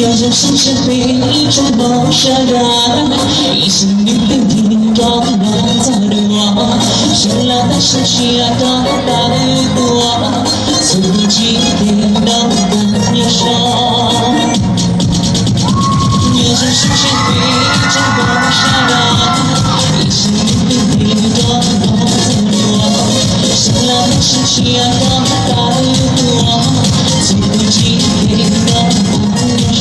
有着深深回忆中梦潸然，一心一意让我在我，生老的失去爱的大雨多，自己也能感受。有着深深回忆中梦潸然，一心一意让我在我，生老的失去爱的大雨多，自己也能感受。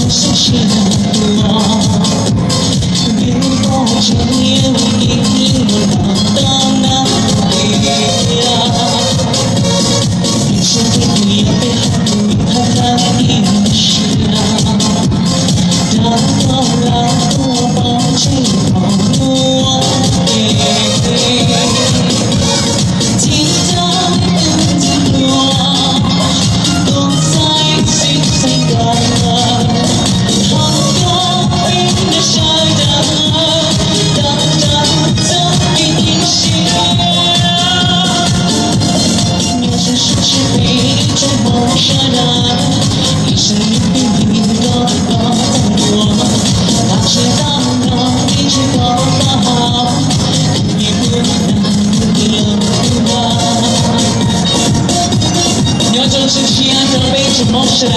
熟悉的我，如果这夜唯一我到哪里呀？人生的不要被害的事啊，让我让我抱着抱我，听到你的我，都在心碎的。一生一定都在我，他知道我一直都好，也不能留我。有种是亲爱的被折磨起来。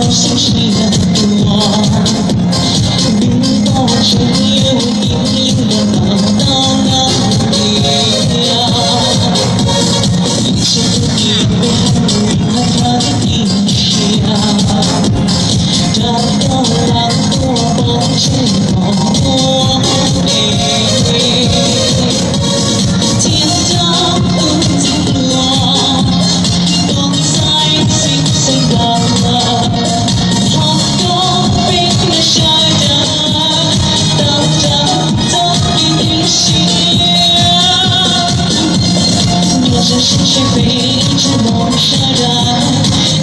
熟悉的我，如果这夜唯一我到哪里呀？一切都已被害怕的事啊，找到让我抱着我，天道不停落，都在心碎的。深深回忆中梦潸然，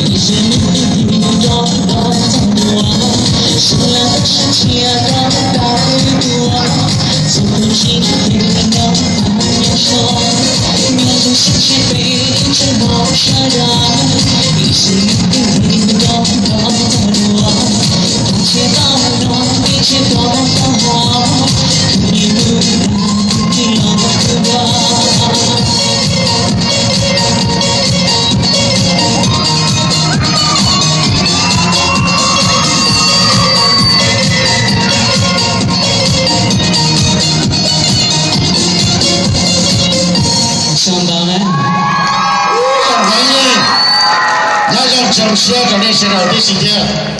一生一定都在我，生老的失去爱的大雨多，自己也能感受。有着深深回忆中梦潸然，一生一定都在我，一切都能，一切都好，你不能留我。相当嘞，欢迎，要让掌声鼓励现在的时间。